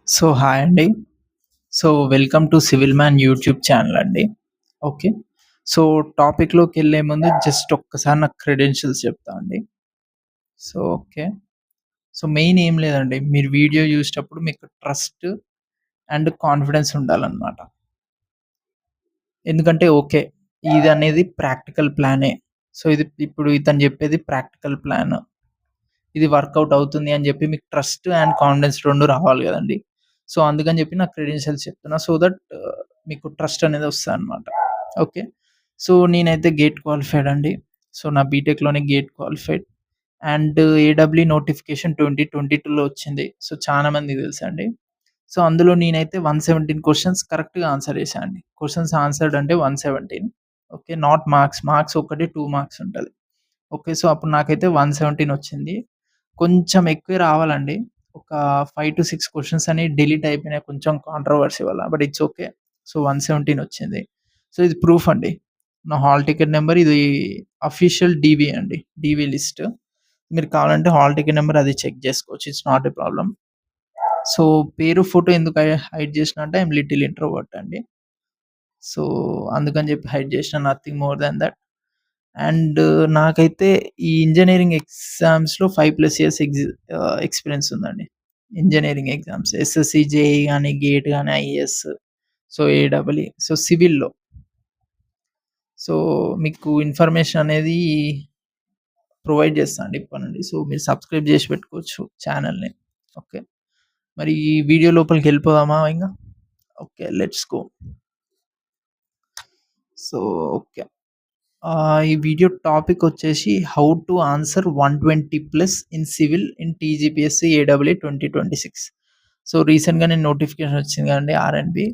Hi అండి. Welcome to civil man YouTube channel అండి. Okay. So, టాపిక్‌లోకెళ్ళే ముందు జస్ట్ ఒక్కసారి నా క్రెడెన్షియల్స్ చెప్తా అండి. ఓకే. మెయిన్ ఏం లేదండి. మీరు వీడియో చూసేటప్పుడు మీకు ట్రస్ట్ అండ్ కాన్ఫిడెన్స్ ఉండాలనమాట. ఎందుకంటే ఓకే. ఇదనేది ప్రాక్టికల్ ప్లానే. ఇది ఇప్పుడు ఇతను చెప్పేది ప్రాక్టికల్ ప్లాన్. ఇది వర్కౌట్ అవుతుంది అని చెప్పి మీకు ట్రస్ట్ అండ్ కాన్ఫిడెన్స్ 2 రావాలి గదండీ. అందుకని చెప్పి నా క్రెడెన్షియల్స్ చెప్తున్నా. మీకు ట్రస్ట్ అనేది వస్తదనమాట. ఓకే. నేనైతే గేట్ క్వాలిఫైడ్ అండి. నా బీటెక్‌లోనే గేట్ క్వాలిఫైడ్. అండ్ ఏడబ్ల్యూ నోటిఫికేషన్ 2022లో వచ్చింది. చాలా మందికి తెలుసండి. అందులో నేనైతే 117 క్వెషన్స్ కరెక్ట్‌గా ఆన్సర్ చేశా అండి. క్వెషన్స్ ఆన్సర్డ్ అంటే 117. ఓకే. Not marks. మార్క్స్ ఒకటి 2 మార్క్స్ ఉంటది. ఓకే. అప్పుడు నాకైతే 117 వచ్చింది. కొంచెం ఎక్కువే రావాలండి. ఒక 5-6 క్వెషన్స్ అనేవి డిలీట్ అయిపోయినాయి కొంచెం కాంట్రోవర్సీ వల్ల. But it's okay. 117 వచ్చింది. ఇది ప్రూఫ్ అండి. నా హాల్ టికెట్ నంబర్ ఇది అఫీషియల్ డీవీ అండి. DV list. మీరు కావాలంటే హాల్ టికెట్ నంబర్ అది చెక్ చేసుకోవచ్చు. It's not a problem. So, పేరు, ఫోటో ఎందుకు హైడ్ చేసినా అంటే ఐ యామ్ లిటిల్ ఇంట్రోవర్ట్ అండి. సో, అందుకని చెప్పి హైడ్ చేసిన. Nothing more than that. And నాకైతే ఈ ఇంజినీరింగ్ ఎగ్జామ్స్‌లో 5+ ఇయర్స్ ఎక్స్‌పీరియన్స్ ఉందండి. ఇంజినీరింగ్ ఎగ్జామ్స్ ఎస్ఎస్‌సి, జేఈఈ గాని, గేట్ గాని, ఐఏఎస్, ఏడబ్ల్యూ సివిల్‌లో. సో, మీకు ఇన్ఫర్మేషన్ అనేది ప్రొవైడ్ చేస్తా అండి ఇప్పటి నుండి. మీరు సబ్స్క్రైబ్ చేసి పెట్టుకోవచ్చు ఛానెల్‌ని. ఓకే. మరి ఈ వీడియో లోపలికెళ్ళిపోదామా ఇంగ? ఓకే. Let's go. ఓకే. ఈ వీడియో టాపిక్ వచ్చేసి how to answer 120+ in civil in TGPSC AW 2026. రీసెంట్‌గా నేను నోటిఫికేషన్ వచ్చింది కదండీ ఆర్‌ఎన్‌బి.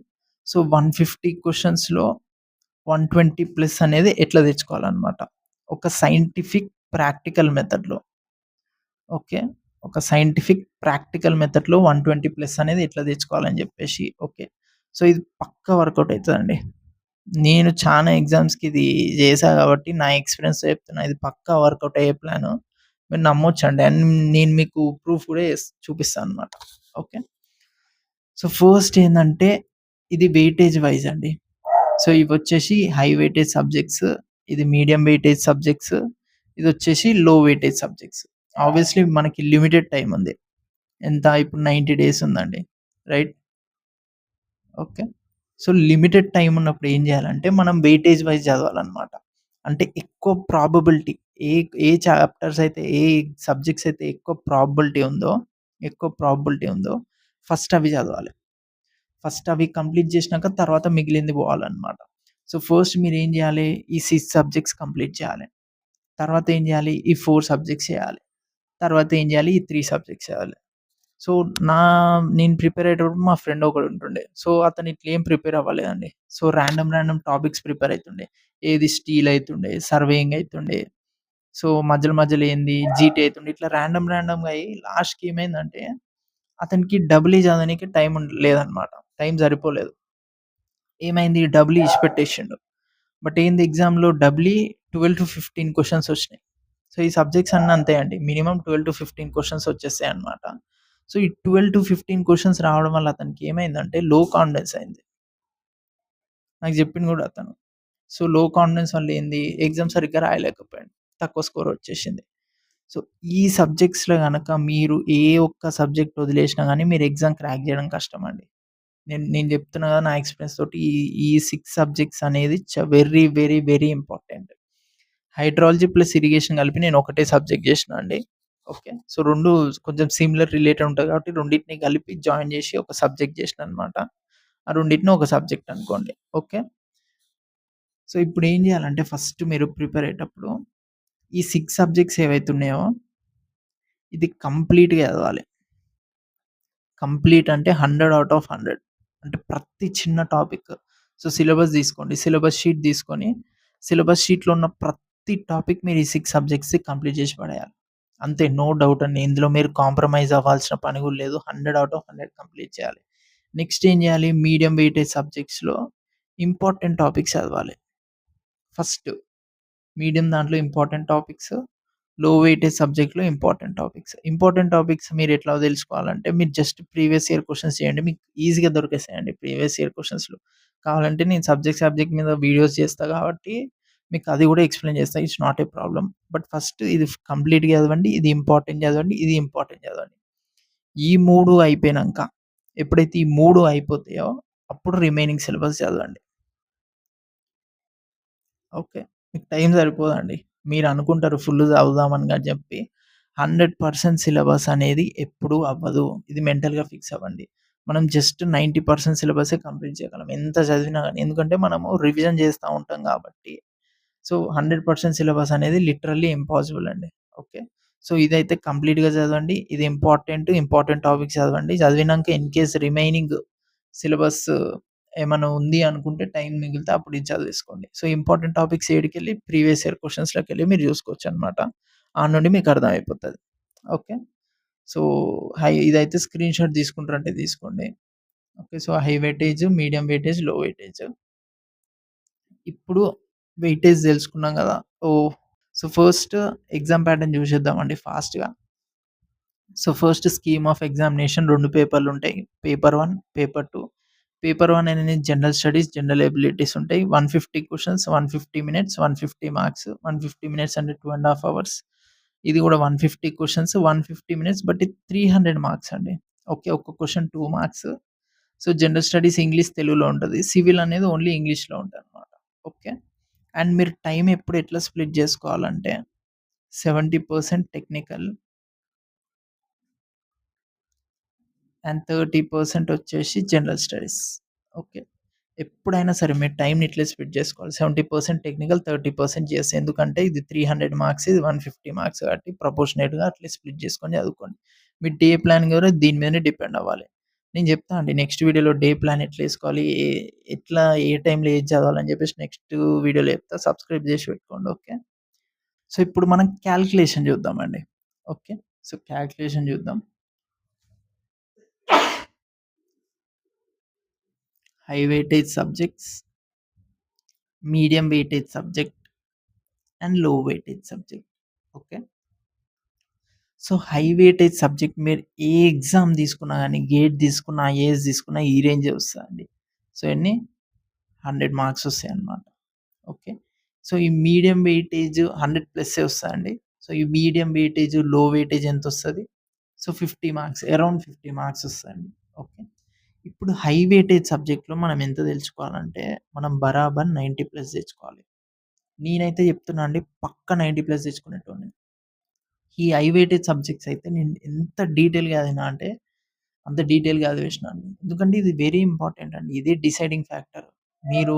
150 క్వెషన్స్‌లో 120+ అనేది ఎట్లా తెచ్చుకోవాలనమాట. ఒక సైంటిఫిక్ ప్రాక్టికల్ మెథడ్‌లో. ఓకే. ఒక సైంటిఫిక్ ప్రాక్టికల్ మెథడ్‌లో 120+ అనేది ఎట్లా తెచ్చుకోవాలని చెప్పేసి. ఓకే. ఇది పక్కా వర్కౌట్ అయితదండి. నేను చానా ఎగ్జామ్స్‌కి ఇది చేశా కాబట్టి నా ఎక్స్‌పీరియన్స్‌తో చెప్తున్నా. ఇది పక్కా వర్కౌట్ అయ్యే ప్లాను. మీరు నమ్మొచ్చండి. అండ్ నేను మీకు ప్రూఫ్ కూడా చూపిస్తా అన్నమాట. ఓకే. ఫస్ట్ ఏందంటే ఇది వెయిటేజ్ వైస్ అండి. ఇవొచ్చేసి హై వెయిటేజ్ సబ్జెక్ట్స్, ఇది మీడియం వెయిటేజ్ సబ్జెక్ట్స్, ఇదొచ్చేసి లో వెయిటేజ్ సబ్జెక్ట్స్. ఆబ్వియస్‌లీ మనకి లిమిటెడ్ టైమ్ ఉంది. ఎంత ఇప్పుడు 90 డేస్ ఉందండి. రైట్? ఓకే. లిమిటెడ్ టైమ్ ఉన్నప్పుడు ఏం జేయాలంటే, మనం వెయిటేజ్ వైస్ చదవాలనమాట. అంటే ఎక్కువ ప్రాబబిలిటీ ఏ ఏ చాప్టర్స్ అయితే, ఏ సబ్జెక్ట్స్ అయితే ఎక్కువ ప్రాబబిలిటీ ఉందో ఫస్ట్ అవి చదవాలి. ఫస్ట్ అవి కంప్లీట్ జేసినాక తర్వాత మిగిలింది పోవాలనమాట. ఫస్ట్ మీరేం జేయాలి? ఈ 6 సబ్జెక్ట్స్ కంప్లీట్ చేయాలి. తర్వాత ఏం జేయాలి? ఈ 4 సబ్జెక్ట్స్ చేయాలి. తర్వాత ఏం జేయాలి? ఈ 3 సబ్జెక్ట్స్ చేయాలి. సో, నా నేను ప్రిపేర్ అయ్యేటప్పుడు మా ఫ్రెండ్ ఒకడుంటుండే. అతను ఇట్లేం ప్రిపేర్ అవ్వలేదండి. రాండమ్ టాపిక్స్ ప్రిపేర్ అయితుండే. ఏది స్టీల్ అయితుండే, సర్వేయింగ్ అయితుండే. మధ్యలో ఏంది జీటీ అయితుండే. ఇట్లా రాండమ్‌గా అయ్యి లాస్ట్‌కి ఏమైందంటే, అతనికి డబ్లీ చదవనీకి టైం లేదనమాట. టైం సరిపోలేదు. ఏమైంది డబ్లీ ఇడిచిపెట్టేసిండు. బట్ ఏంది ఎగ్జామ్‌లో డబ్లీ 12-15 క్వెషన్స్ వచ్చినాయి. ఈ సబ్జెక్ట్స్ అన్నీ అంతే అండి. మినిమమ్ 12-15 క్వెషన్స్ వచ్చేసాయన్నమాట. ఈ 12-15 క్వెషన్స్ రావడం వల్ల అతనికి ఏమైందంటే లో కాన్ఫిడెన్స్ అయింది. నాకు చెప్పింది కూడా అతను. లో కాన్ఫిడెన్స్ వల్ల ఏంది ఎగ్జామ్ సరిగ్గా రాయలేకపోయాడు. తక్కువ స్కోర్ వచ్చేసింది. సో, ఈ సబ్జెక్ట్స్‌లో గనక మీరు ఏ ఒక్క సబ్జెక్ట్ వదిలేసినా గాని మీరు ఎగ్జామ్ క్రాక్ చేయడం కష్టమండి. నేను నేను చెప్తున్నా కదా! నా ఎక్స్‌పీరియన్స్ తోటి ఈ 6 సబ్జెక్ట్స్ అనేది very important. Hydrology plus irrigation కలిపి నేను ఒకటే సబ్జెక్ట్ చేసినా అండి. ఓకే. 2 కొంచెం సిమిలర్ రిలేటెడ్ ఉంటాయి కాబట్టి రెండిటిని కలిపి జాయిన్ చేసి ఒక సబ్జెక్ట్ చేసినా అన్నమాట. ఆ రెండిటిని ఒక సబ్జెక్ట్ అనుకోండి. ఓకే. ఇప్పుడు ఏం చేయాలంటే ఫస్ట్ మీరు ప్రిపేర్ అయ్యేటప్పుడు ఈ 6 సబ్జెక్ట్స్ ఏవైతే ఉన్నాయో ఇది కంప్లీట్‌గా చదవాలి. కంప్లీట్ అంటే 100/100. అంటే ప్రతి చిన్న టాపిక్. సిలబస్ తీసుకోండి. సిలబస్ షీట్ తీసుకొని, సిలబస్ షీట్‌లో ఉన్న ప్రతి టాపిక్ మీరు ఈ 6 సబ్జెక్ట్స్‌ది కంప్లీట్ చేసి పడేయాలి. అంతే నో డౌట్ అండి. ఇందులో మీరు కాంప్రమైజ్ అవ్వాల్సిన పని కూడా లేదు. 100/100 కంప్లీట్ చేయాలి. నెక్స్ట్ ఏం చేయాలి? మీడియం వెయిటేజ్ సబ్జెక్ట్స్‌లో ఇంపార్టెంట్ టాపిక్స్ చదవాలి. ఫస్ట్ మీడియం దాంట్లో ఇంపార్టెంట్ టాపిక్స్, లో వెయిటేజ్ సబ్జెక్ట్‌లో ఇంపార్టెంట్ టాపిక్స్ మీరెట్లా తెలుసుకోవాలంటే, మీరు జస్ట్ ప్రీవియస్ ఇయర్ క్వెషన్స్ చేయండి. మీకు ఈజీగా దొరికేస్తాయండి ప్రీవియస్ ఇయర్ క్వెషన్స్‌లో. కావాలంటే నేను సబ్జెక్ట్ మీద వీడియోస్ చేస్తా కాబట్టి, మీకు అది కూడా ఎక్స్‌ప్లెయిన్ చేస్తా. It's not a problem. But first ఇది కంప్లీట్‌గా చదవండి. ఇది ఇంపార్టెంట్ చదవండి. ఇది ఇంపార్టెంట్ చదవండి. ఈ 3 అయిపోయినంక, ఎప్పుడైతే ఈ 3 అయిపోతాయో, అప్పుడు రిమైనింగ్ సిలబస్ చదవండి. ఓకే. మీకు టైం సరిపోదండి. మీరనుకుంటారు ఫుల్ చదువుదామని చెప్పి 100% సిలబస్ అనేది ఎప్పుడూ అవ్వదు. ఇది మెంటల్‌గా ఫిక్స్ అవ్వండి. మనం జస్ట్ 90% సిలబసే కంప్లీట్ చేయగలం. ఎంత చదివినా గాని. ఎందుకంటే మనము రివిజన్ చేస్తా ఉంటాం కాబట్టి. సో, 100% సిలబస్ అనేది లిటరల్లీ ఇంపాసిబుల్ అండి. ఓకే. సో, ఇదైతే కంప్లీట్‌గా చదవండి. ఇది ఇంపార్టెంట్ టాపిక్స్ చదవండి. చదివినంక ఇన్ కేస్ రిమైనింగ్ సిలబస్ ఏమన్నా ఉంది అనుకుంటే టైం మిగిలితే అప్పుడు ఇది చదివేసుకోండి. సో, ఇంపార్టెంట్ టాపిక్స్ ఏడికెళ్ళి ప్రీవియస్ ఇయర్ క్వెషన్స్‌లోకెళ్ళి మీరు చూసుకోవచ్చనమాట. ఆడ నుండి మీకు అర్థమైపోతది. ఓకే. సో, ఇదైతే స్క్రీన్‌షాట్ తీసుకుంటారంటే తీసుకోండి. Okay. So, high weightage, medium weightage, low weightage. ఇప్పుడు వెయిటేజ్ తెలుసుకున్నాం గదా! Oh! So, first exam pattern చూసేద్దామండి ఫాస్ట్‌గా. So, first scheme of examination 2 పేపర్‌లుంటాయి. Paper 1, paper 2. పేపర్ 1 అనేది జనరల్ స్టడీస్, జనరల్ ఎబిలిటీస్ ఉంటాయి. 150 క్వెషన్స్, 150 మినిట్స్, 150 మార్క్స్. 150 మినిట్స్ అంటే 2 ½ అవర్స్. ఇది గూడా 150 క్వెషన్స్, 150 మినిట్స్ బట్ ఇది 300 మార్క్స్ అండి. ఓకే. ఒక్క question 2 marks. So, general studies English, తెలుగులో ఉంటది. సివిల్ అనేది ఓన్లీ ఇంగ్లీష్‌లో ఉంటదనమాట. ఓకే. అండ్ మీరు టైమ్ ఎప్పుడు ఎట్లా స్ప్లిట్ జేసుకోవాలంటే 70% టెక్నికల్ అండ్ 30% వచ్చేసి జనరల్ స్టడీస్. ఓకే. ఎప్పుడైనా సరే మీరు టైమ్‌ని ఇట్లే స్ప్లిట్ జేసుకోవాలి. 70% టెక్నికల్, 30% జిఎస్. ఎందుకంటే ఇది 300 మార్క్స్, ఇది 150 మార్క్స్ కాబట్టి ప్రపోర్షనేట్‌గా అట్లే స్ప్లిట్ జేసుకొని చదువుకోండి. మీ డే ప్లాన్ గూడా దీని మీదనే డిపెండ్ అవ్వాలి. నేను జెప్తా అండి నెక్స్ట్ వీడియోలో డే ప్లాన్ ఎట్లేసుకోవాలి, ఎట్లా ఏ టైమ్‌లో ఏది చదవాలని జెప్పేసి నెక్స్ట్ వీడియోలో చెప్తా. సబ్స్క్రైబ్ జేసి పెట్టుకోండి. ఓకే. సో, ఇప్పుడు మనం కాలిక్యులేషన్ జూద్దామండి. ఓకే. సో, కాలిక్యులేషన్ జూద్దాం. High weightage subjects, medium weightage subject and low weightage subject. Okay. So, high weightage subject మీరు ఏ ఎగ్జామ్ తీసుకున్నా గాని, గేట్ తీసుకున్నా, ఐఏఎస్ తీసుకున్నా ఈ రేంజే వస్తదండి. సో, ఎన్ని 100 మార్క్స్ వస్తాయన్నమాట. ఓకే. సో, ఈ మీడియం వెయిటేజ్ 100 ప్లస్సే వస్తదండి. సో, ఈ మీడియం వెయిటేజ్, లో వెయిటేజ్ ఎంతొస్తది? సో, 50 మార్క్స్ అరౌండ్ 50 మార్క్స్ వస్తదండి. ఓకే. ఇప్పుడు హై వెయిటేజ్ సబ్జెక్ట్‌లో మనం ఎంత తెలుసుకోవాలంటే, మనం బరాబర్ 90 ప్లస్ తెచ్చుకోవాలి. నేనైతే చెప్తున్నా అండి పక్కా 90 ప్లస్ తెచ్చుకునేటోడిని. ఈ హై వెయిటేజ్ సబ్జెక్ట్స్ అయితే నేను ఎంత డీటెయిల్‌గా చదివినా అంటే, అంత డీటెయిల్‌గా చదివేసినాను. ఎందుకంటే ఇది వెరీ ఇంపార్టెంట్ అండి. ఇదే డిసైడింగ్ ఫ్యాక్టర్. మీరు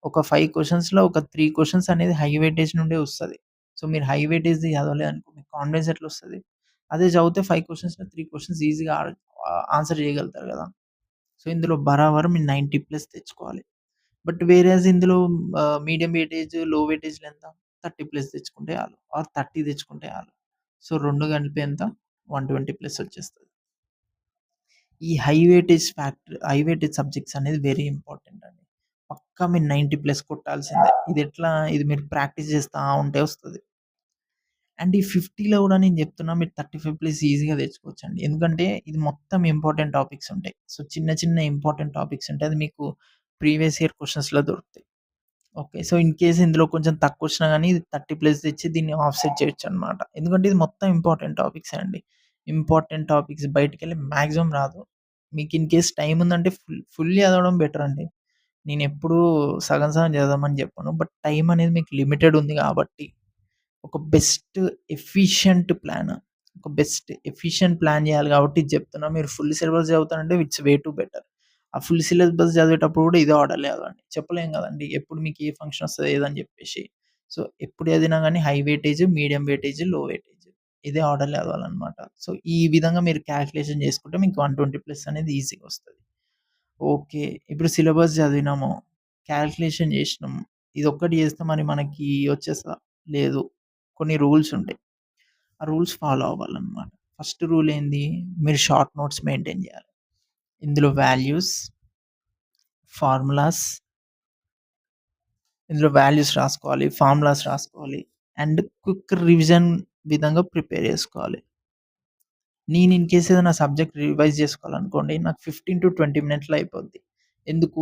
ఒక 5 క్వెషన్స్‌లో ఒక 3 క్వెషన్స్ అనేది హై వెయిటేజ్ నుండే వస్తది. సో, మీరు హై వెయిటేజ్‌ది చదవలేదనుకో మీకు కాన్ఫిడెన్స్ ఎట్లొస్తది? అదే చదివితే 5 క్వెషన్స్‌లో 3 క్వెషన్స్ ఈజీగా ఆన్సర్ చేయగలుగుతారు కదా! సో, ఇందులో బరాబర్ మీరు 90 ప్లస్ తెచ్చుకోవాలి. బట్ వేరేస్ ఇందులో మీడియం వెయిటేజ్, లో వెయిటేజ్‌లో ఎంత 30 ప్లస్ తెచ్చుకుంటే చాలు. ఆర్ 30 తెచ్చుకుంటే చాలు. సో, 2 కలిపి ఎంత 120 ప్లస్ వచ్చేస్తది. ఈ హై వెయిటేజ్ సబ్జెక్ట్స్ అనేది వెరీ ఇంపార్టెంట్ అండి. పక్కా మీరు 90 ప్లస్ కొట్టాల్సిందే. ఇది మీరు ప్రాక్టీస్ చేస్తా ఉంటే వస్తది. అండ్ ఈ 50లో గూడా నేను చెప్తున్నా మీరు 35 ప్లస్ ఈజీగా తెచ్చుకోవచ్చండి. ఎందుకంటే ఇది మొత్తం ఇంపార్టెంట్ టాపిక్స్ ఉంటాయి. సో, చిన్న ఇంపార్టెంట్ టాపిక్స్ ఉంటాయి. అది మీకు ప్రీవియస్ ఇయర్ క్వెషన్స్‌లో దొరుకుతాయి. ఓకే. సో, ఇన్ కేస్ ఇందులో కొంచెం తక్కువొచ్చినా గాని ఇది 30 ప్లస్ తెచ్చి దీన్ని ఆఫ్‌సెట్ చేయొచ్చనమాట. ఎందుకంటే ఇది మొత్తం ఇంపార్టెంట్ టాపిక్సే అండి. ఇంపార్టెంట్ టాపిక్స్ బయటికెళ్ళి మాక్సిమం రాదు. మీకు ఇన్ కేస్ టైమ్ ఉందంటే ఫుల్ చదవడం బెటర్ అండి. నేనెప్పుడూ సగం సగం చదవమని చెప్పను. బట్ టైమ్ అనేది మీకు లిమిటెడ్ ఉంది కాబట్టి ఒక బెస్ట్ ఎఫిషియంట్ ప్లాన్. ఒక బెస్ట్ ఎఫిషియంట్ ప్లాన్ చేయాలి కాబట్టి ఇది చెప్తున్నా. మీరు ఫుల్ సిలబస్ చదువుతానంటే ఇట్స్ వే టూ బెటర్. ఆ ఫుల్ సిలబస్ చదివేటప్పుడు కూడా ఇదే ఆర్డర్‌లో చదవండి. చెప్పలేం కదండీ! ఎప్పుడు మీకు ఏ ఫంక్షన్ వస్తది ఏదని చెప్పేసి. సో, ఎప్పుడు చదివినా గాని high weightage, medium weightage, low weightage ఇదే ఆర్డర్‌లో చదవాలనమాట. సో, ఈ విధంగా మీరు కాలిక్యులేషన్ చేసుకుంటే మీకు 120 ప్లస్ అనేది ఈజీగా వస్తది. ఓకే. ఇప్పుడు సిలబస్ చదివినాము. కాలిక్యులేషన్ చేసినాం. ఇదొక్కటి చేస్తే మరి మనకి వచ్చేస్తదా? లేదు. కొన్ని రూల్స్ ఉంటాయి. ఆ రూల్స్ ఫాలో అవ్వాలన్నమాట. ఫస్ట్ రూల్ ఏంది? మీరు షార్ట్ నోట్స్ మెయింటైన్ చేయాలి. ఇందులో వాల్యూస్, ఫార్ములాస్ ఇందులో వాల్యూస్ రాసుకోవాలి. ఫార్ములాస్ రాసుకోవాలి. అండ్ క్విక్ రివిజన్ విధంగా ప్రిపేర్ చేసుకోవాలి. నేను ఇన్‌కేస్ ఏదైనా సబ్జెక్ట్ రివైజ్ చేసుకోవాలనుకోండి, నాకు 15-20 మినిట్స్‌లో అయిపోద్ది.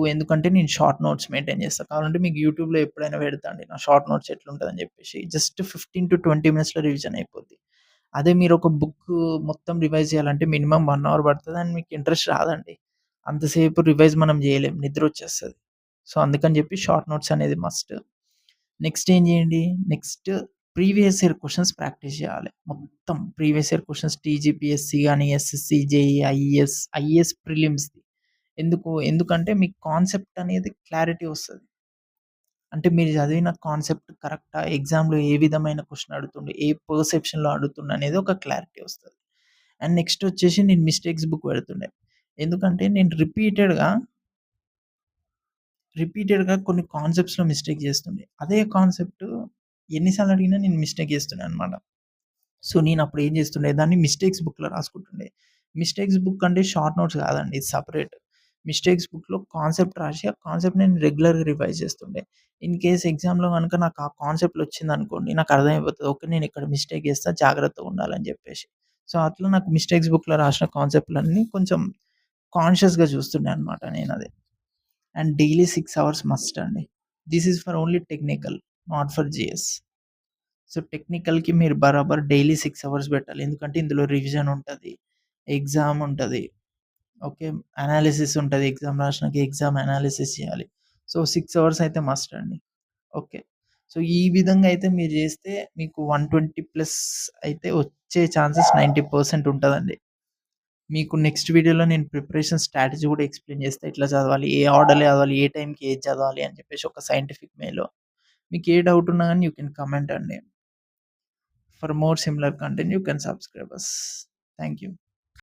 ఎందుకంటే నేను షార్ట్ నోట్స్ మెయింటైన్ చేస్తా. కావాలంటే మీకు యూట్యూబ్‌లో ఎప్పుడైనా పెడతా అండి. నా షార్ట్ నోట్స్ ఎట్లుంటదని చెప్పేసి. జస్ట్ 15-20 మినిట్స్‌లో రివిజన్ అయిపోద్ది. అదే మీరు ఒక బుక్ మొత్తం రివైజ్ చేయాలంటే మినిమమ్ 1 అవర్ పడతది. అండ్ మీకు ఇంట్రెస్ట్ రాదండి. అంతసేపు రివైజ్ మనం చేయలేం. నిద్రొచ్చేస్తది. సో, అందుకని చెప్పి షార్ట్ నోట్స్ అనేది మస్ట్. నెక్స్ట్ ఏం చేయండి, next previous year questions practice చేయాలి. మొత్తం ప్రీవియస్ ఇయర్ క్వెషన్స్ టీజీపీఎస్సీ గాని, ఎస్ఎస్సీ, జేఈఈ, ఐఏఎస్ ప్రిలిమ్స్‌ది. ఎందుకంటే మీకు కాన్సెప్ట్ అనేది క్లారిటీ వస్తది. అంటే మీరు చదివిన కాన్సెప్ట్ కరెక్టా? ఎగ్జామ్‌లో ఏ విధమైన క్వెషన్ అడుగుతుండు? ఏ పర్సెప్షన్‌లో అడుగుతుండనేది ఒక క్లారిటీ వస్తది. అండ్ నెక్స్ట్ వచ్చేసి నేను మిస్టేక్స్ బుక్ పెడుతుండే. ఎందుకంటే నేను రిపీటెడ్‌గా కొన్ని కాన్సెప్ట్స్‌లో మిస్టేక్ చేస్తుండే. అదే కాన్సెప్ట్ ఎన్ని సార్లు అడిగినా నేను మిస్టేక్ చేస్తున్నా అనమాట. సో, నేనప్పుడు ఏం చేస్తుండే దాన్ని మిస్టేక్స్ బుక్‌లో రాసుకుంటుండే. మిస్టేక్స్ బుక్ అంటే షార్ట్ నోట్స్ కాదండి. ఇది సెపరేట్. మిస్టేక్స్ బుక్‌లో కాన్సెప్ట్ రాసి, ఆ కాన్సెప్ట్ నేను రెగ్యులర్‌గా రివైజ్ చేస్తుండే. ఇన్ కేస్ ఎగ్జామ్‌లో గనుక నాకు ఆ కాన్సెప్ట్‌లో వచ్చిందనుకోండి, నాకు అర్థమైపోతది. ఓకే. నేను ఇక్కడ మిస్టేక్ చేస్తా, జాగ్రత్తగా ఉండాలని చెప్పేసి. సో, అట్లా నాకు మిస్టేక్స్ బుక్‌లో రాసిన కాన్సెప్ట్‌లన్నీ కొంచెం కాన్షియస్‌గా చూస్తుండే అనమాట నేనది. అండ్ డైలీ 6 అవర్స్ మస్ట్ అండి. This is for only technical, not for GS. So, టెక్నికల్‌కి మీరు బరాబర్ డైలీ 6 అవర్స్ పెట్టాలి. ఎందుకంటే ఇందులో రివిజన్ ఉంటది. ఎగ్జామ్ ఉంటది. ఓకే. అనాలిసిస్ ఉంటది. ఎగ్జామ్ రాసినాక ఎగ్జామ్ అనాలిసిస్ చేయాలి. సో, 6 అవర్స్ అయితే మస్ట్ అండి. ఓకే. సో, ఈ విధంగా అయితే మీరు చేస్తే మీకు 120 ప్లస్ అయితే వచ్చే ఛాన్సెస్ 90% ఉంటదండి. మీకు నెక్స్ట్ వీడియోలో నేను ప్రిపరేషన్ స్ట్రాటజీ కూడా ఎక్స్‌ప్లెయిన్ చేస్తా. ఎట్లా చదవాలి? ఏ ఆర్డర్‌లో చదవాలి? ఏ టైంకి ఏది చదవాలి? అని చెప్పేసి ఒక సైంటిఫిక్ వేలో. మీకు ఏ డౌట్ ఉన్నా గాని యూ కెన్ కామెంట్ అండి. For more similar content, you can subscribe us. Thank you.